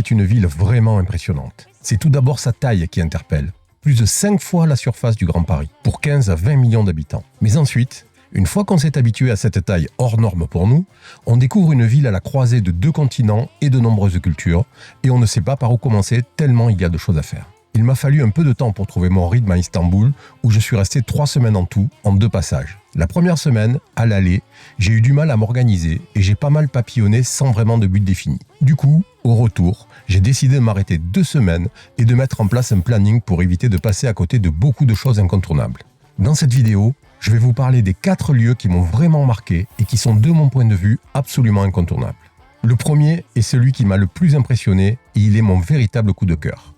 est une ville vraiment impressionnante. C'est tout d'abord sa taille qui interpelle. Plus de 5 fois la surface du Grand Paris, pour 15 à 20 millions d'habitants. Mais ensuite, une fois qu'on s'est habitué à cette taille hors norme pour nous, on découvre une ville à la croisée de 2 continents et de nombreuses cultures, et on ne sait pas par où commencer tellement il y a de choses à faire. Il m'a fallu un peu de temps pour trouver mon rythme à Istanbul, où je suis resté 3 semaines en tout, en 2 passages. La première semaine, à l'aller, j'ai eu du mal à m'organiser et j'ai pas mal papillonné sans vraiment de but défini. Du coup, au retour, j'ai décidé de m'arrêter 2 semaines et de mettre en place un planning pour éviter de passer à côté de beaucoup de choses incontournables. Dans cette vidéo, je vais vous parler des 4 lieux qui m'ont vraiment marqué et qui sont de mon point de vue absolument incontournables. Le premier est celui qui m'a le plus impressionné et il est mon véritable coup de cœur.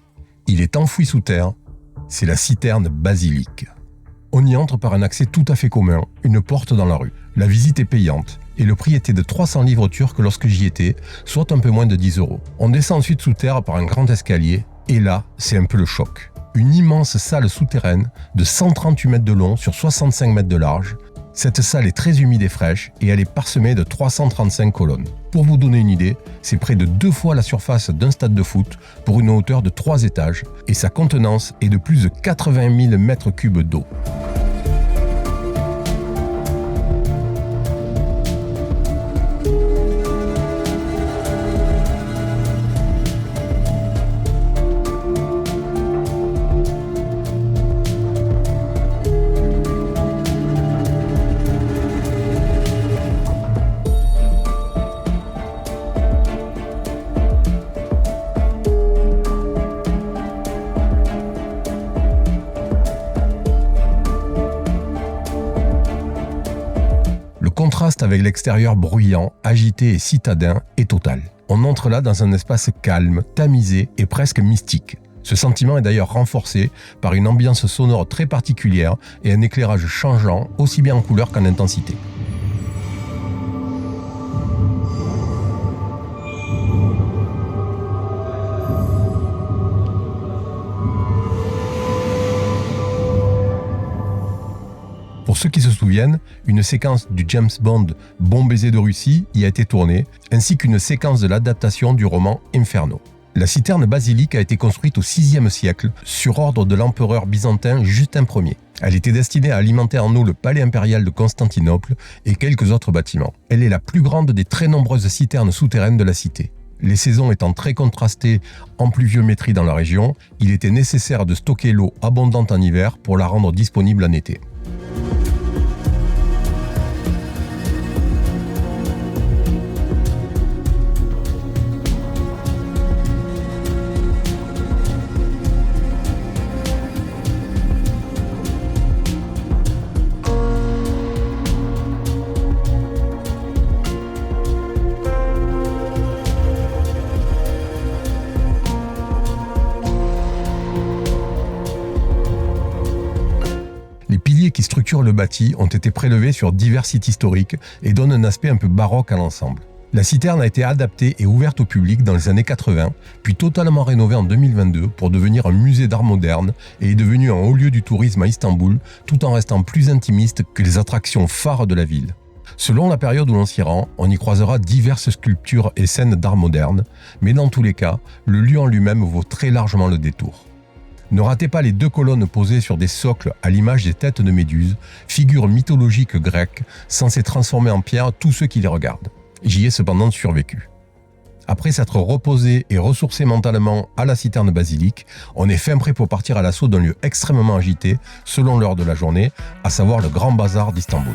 Il est enfoui sous terre, c'est la citerne basilique. On y entre par un accès tout à fait commun, une porte dans la rue. La visite est payante et le prix était de 300 livres turcs lorsque j'y étais, soit un peu moins de 10 €. On descend ensuite sous terre par un grand escalier et là, c'est un peu le choc. Une immense salle souterraine de 138 mètres de long sur 65 mètres de large. Cette salle est très humide et fraîche et elle est parsemée de 335 colonnes. Pour vous donner une idée, c'est près de 2 fois la surface d'un stade de foot pour une hauteur de 3 étages et sa contenance est de plus de 80 000 mètres cubes d'eau. Le contraste avec l'extérieur bruyant, agité et citadin est total. On entre là dans un espace calme, tamisé et presque mystique. Ce sentiment est d'ailleurs renforcé par une ambiance sonore très particulière et un éclairage changeant aussi bien en couleur qu'en intensité. Pour ceux qui se souviennent, une séquence du James Bond Bon baiser de Russie y a été tournée, ainsi qu'une séquence de l'adaptation du roman Inferno. La citerne basilique a été construite au VIe siècle sur ordre de l'empereur byzantin Justin Ier. Elle était destinée à alimenter en eau le palais impérial de Constantinople et quelques autres bâtiments. Elle est la plus grande des très nombreuses citernes souterraines de la cité. Les saisons étant très contrastées en pluviométrie dans la région, il était nécessaire de stocker l'eau abondante en hiver pour la rendre disponible en été. Les piliers qui structurent le bâti ont été prélevés sur divers sites historiques et donnent un aspect un peu baroque à l'ensemble. La citerne a été adaptée et ouverte au public dans les années 80, puis totalement rénovée en 2022 pour devenir un musée d'art moderne et est devenue un haut lieu du tourisme à Istanbul, tout en restant plus intimiste que les attractions phares de la ville. Selon la période où l'on s'y rend, on y croisera diverses sculptures et scènes d'art moderne, mais dans tous les cas, le lieu en lui-même vaut très largement le détour. Ne ratez pas les 2 colonnes posées sur des socles à l'image des têtes de méduses, figures mythologiques grecques censées transformer en pierre tous ceux qui les regardent. J'y ai cependant survécu. Après s'être reposé et ressourcé mentalement à la citerne basilique, on est fin prêt pour partir à l'assaut d'un lieu extrêmement agité selon l'heure de la journée, à savoir le Grand Bazar d'Istanbul.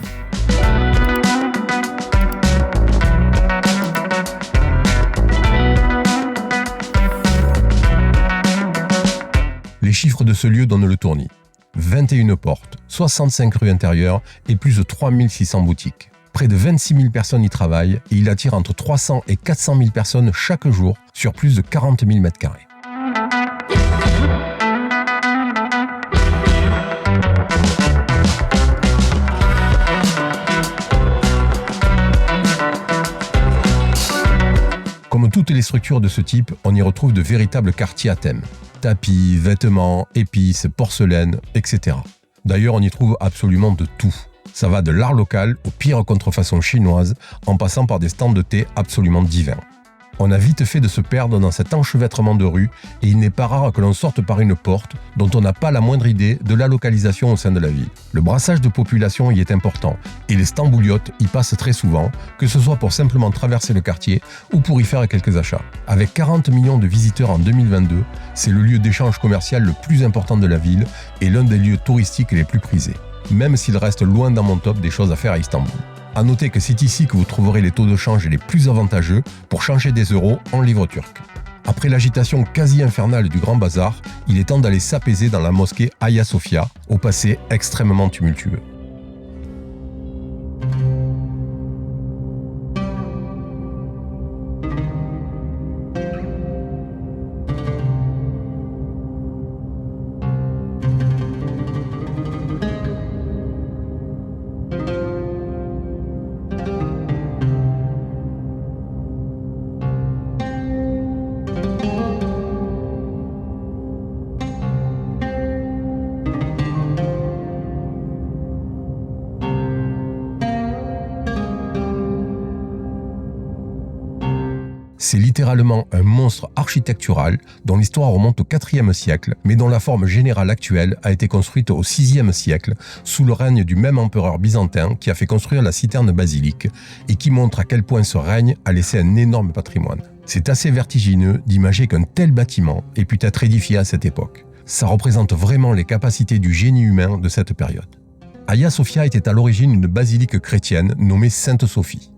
Les chiffres de ce lieu donnent le tournis. 21 portes, 65 rues intérieures et plus de 3600 boutiques. Près de 26 000 personnes y travaillent et il attire entre 300 et 400 000 personnes chaque jour sur plus de 40 000 mètres carrés. Comme toutes les structures de ce type, on y retrouve de véritables quartiers à thème. Tapis, vêtements, épices, porcelaine, etc. D'ailleurs, on y trouve absolument de tout. Ça va de l'art local aux pires contrefaçons chinoises, en passant par des stands de thé absolument divins. On a vite fait de se perdre dans cet enchevêtrement de rues et il n'est pas rare que l'on sorte par une porte dont on n'a pas la moindre idée de la localisation au sein de la ville. Le brassage de population y est important et les stambouliotes y passent très souvent, que ce soit pour simplement traverser le quartier ou pour y faire quelques achats. Avec 40 millions de visiteurs en 2022, c'est le lieu d'échange commercial le plus important de la ville et l'un des lieux touristiques les plus prisés, même s'il reste loin dans mon top des choses à faire à Istanbul. A noter que c'est ici que vous trouverez les taux de change les plus avantageux pour changer des euros en livres turcs. Après l'agitation quasi infernale du Grand Bazar, il est temps d'aller s'apaiser dans la mosquée Hagia Sophia, au passé extrêmement tumultueux. C'est littéralement un monstre architectural dont l'histoire remonte au IVe siècle, mais dont la forme générale actuelle a été construite au VIe siècle, sous le règne du même empereur byzantin qui a fait construire la citerne basilique, et qui montre à quel point ce règne a laissé un énorme patrimoine. C'est assez vertigineux d'imager qu'un tel bâtiment ait pu être édifié à cette époque. Ça représente vraiment les capacités du génie humain de cette période. Hagia Sophia était à l'origine une basilique chrétienne nommée Sainte Sophie.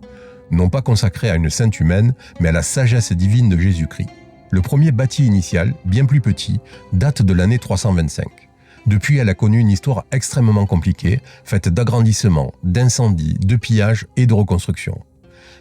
Non pas consacrée à une sainte humaine, mais à la sagesse divine de Jésus-Christ. Le premier bâti initial, bien plus petit, date de l'année 325. Depuis, elle a connu une histoire extrêmement compliquée, faite d'agrandissements, d'incendies, de pillages et de reconstructions.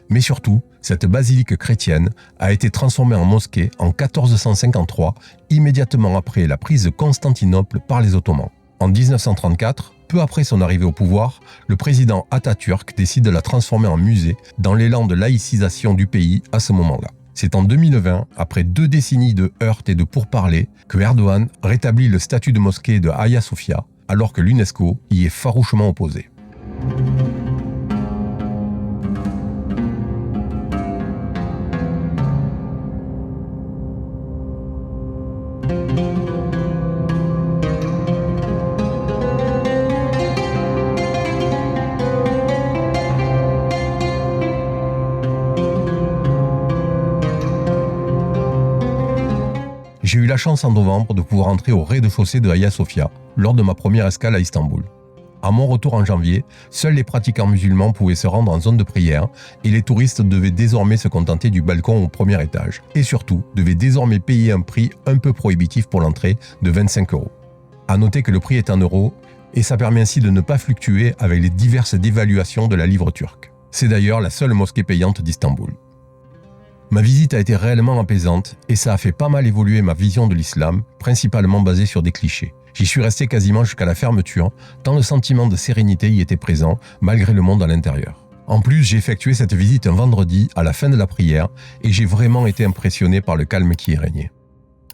Mais surtout, cette basilique chrétienne a été transformée en mosquée en 1453, immédiatement après la prise de Constantinople par les Ottomans. En 1934, peu après son arrivée au pouvoir, le président Atatürk décide de la transformer en musée dans l'élan de laïcisation du pays à ce moment-là. C'est en 2020, après 2 décennies de heurts et de pourparlers, que Erdogan rétablit le statut de mosquée de Hagia Sophia, alors que l'UNESCO y est farouchement opposé. J'ai eu la chance en novembre de pouvoir entrer au rez-de-chaussée de Hagia Sophia lors de ma première escale à Istanbul. À mon retour en janvier, seuls les pratiquants musulmans pouvaient se rendre en zone de prière et les touristes devaient désormais se contenter du balcon au premier étage et surtout devaient désormais payer un prix un peu prohibitif pour l'entrée de 25 €. A noter que le prix est en euros et ça permet ainsi de ne pas fluctuer avec les diverses dévaluations de la livre turque. C'est d'ailleurs la seule mosquée payante d'Istanbul. Ma visite a été réellement apaisante et ça a fait pas mal évoluer ma vision de l'islam, principalement basée sur des clichés. J'y suis resté quasiment jusqu'à la fermeture, tant le sentiment de sérénité y était présent, malgré le monde à l'intérieur. En plus, j'ai effectué cette visite un vendredi, à la fin de la prière, et j'ai vraiment été impressionné par le calme qui y régnait.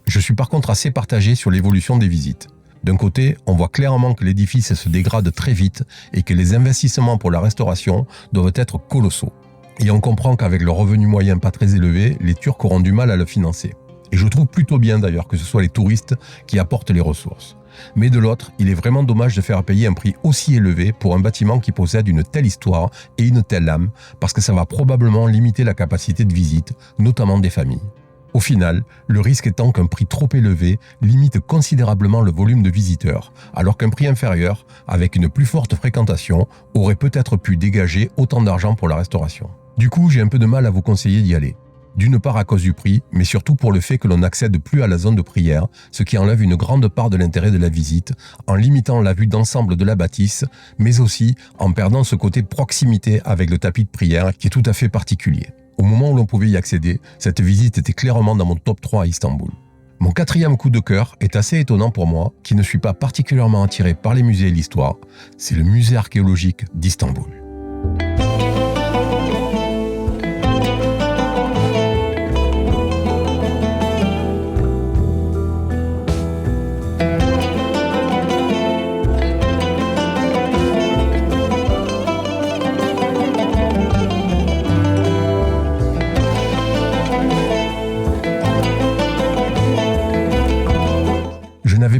Je suis par contre assez partagé sur l'évolution des visites. D'un côté, on voit clairement que l'édifice se dégrade très vite et que les investissements pour la restauration doivent être colossaux. Et on comprend qu'avec le revenu moyen pas très élevé, les Turcs auront du mal à le financer. Et je trouve plutôt bien d'ailleurs que ce soit les touristes qui apportent les ressources. Mais de l'autre, il est vraiment dommage de faire payer un prix aussi élevé pour un bâtiment qui possède une telle histoire et une telle âme, parce que ça va probablement limiter la capacité de visite, notamment des familles. Au final, le risque étant qu'un prix trop élevé limite considérablement le volume de visiteurs, alors qu'un prix inférieur, avec une plus forte fréquentation, aurait peut-être pu dégager autant d'argent pour la restauration. Du coup, j'ai un peu de mal à vous conseiller d'y aller. D'une part à cause du prix, mais surtout pour le fait que l'on n'accède plus à la zone de prière, ce qui enlève une grande part de l'intérêt de la visite, en limitant la vue d'ensemble de la bâtisse, mais aussi en perdant ce côté proximité avec le tapis de prière qui est tout à fait particulier. Au moment où l'on pouvait y accéder, cette visite était clairement dans mon top 3 à Istanbul. Mon 4e coup de cœur est assez étonnant pour moi, qui ne suis pas particulièrement attiré par les musées et l'histoire, c'est le musée archéologique d'Istanbul.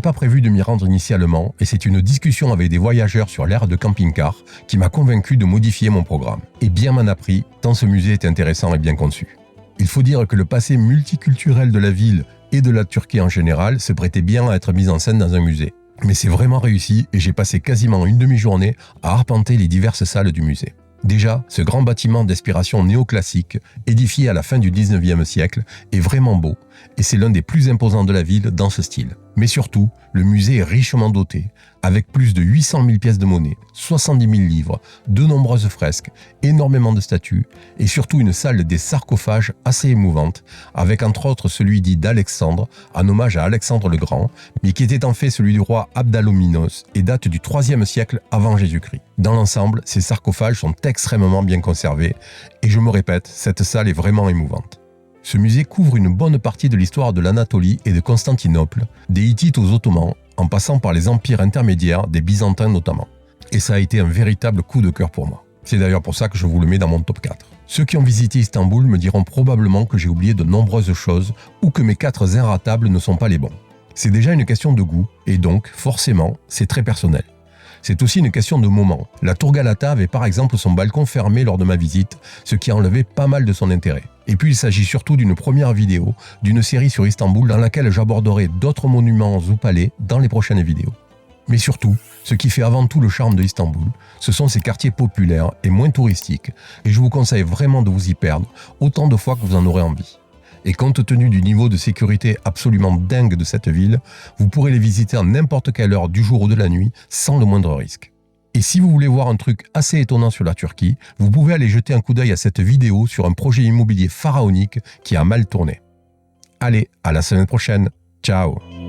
pas prévu de m'y rendre initialement et c'est une discussion avec des voyageurs sur l'aire de camping-car qui m'a convaincu de modifier mon programme. Et bien m'en a pris, tant ce musée est intéressant et bien conçu. Il faut dire que le passé multiculturel de la ville et de la Turquie en général se prêtait bien à être mis en scène dans un musée. Mais c'est vraiment réussi et j'ai passé quasiment une demi-journée à arpenter les diverses salles du musée. Déjà, ce grand bâtiment d'inspiration néoclassique, édifié à la fin du 19e siècle, est vraiment beau et c'est l'un des plus imposants de la ville dans ce style. Mais surtout, le musée est richement doté, avec plus de 800 000 pièces de monnaie, 70 000 livres, de nombreuses fresques, énormément de statues et surtout une salle des sarcophages assez émouvante, avec entre autres celui dit d'Alexandre, en hommage à Alexandre le Grand, mais qui était en fait celui du roi Abdalominos et date du 3e siècle avant Jésus-Christ. Dans l'ensemble, ces sarcophages sont extrêmement bien conservés et je me répète, cette salle est vraiment émouvante. Ce musée couvre une bonne partie de l'histoire de l'Anatolie et de Constantinople, des Hittites aux Ottomans, en passant par les empires intermédiaires, des Byzantins notamment. Et ça a été un véritable coup de cœur pour moi. C'est d'ailleurs pour ça que je vous le mets dans mon top 4. Ceux qui ont visité Istanbul me diront probablement que j'ai oublié de nombreuses choses ou que mes 4 irratables ne sont pas les bons. C'est déjà une question de goût, et donc, forcément, c'est très personnel. C'est aussi une question de moment. La Tour Galata avait par exemple son balcon fermé lors de ma visite, ce qui a enlevé pas mal de son intérêt. Et puis il s'agit surtout d'une première vidéo, d'une série sur Istanbul dans laquelle j'aborderai d'autres monuments ou palais dans les prochaines vidéos. Mais surtout, ce qui fait avant tout le charme de Istanbul, ce sont ses quartiers populaires et moins touristiques, et je vous conseille vraiment de vous y perdre autant de fois que vous en aurez envie. Et compte tenu du niveau de sécurité absolument dingue de cette ville, vous pourrez les visiter à n'importe quelle heure du jour ou de la nuit sans le moindre risque. Et si vous voulez voir un truc assez étonnant sur la Turquie, vous pouvez aller jeter un coup d'œil à cette vidéo sur un projet immobilier pharaonique qui a mal tourné. Allez, à la semaine prochaine. Ciao!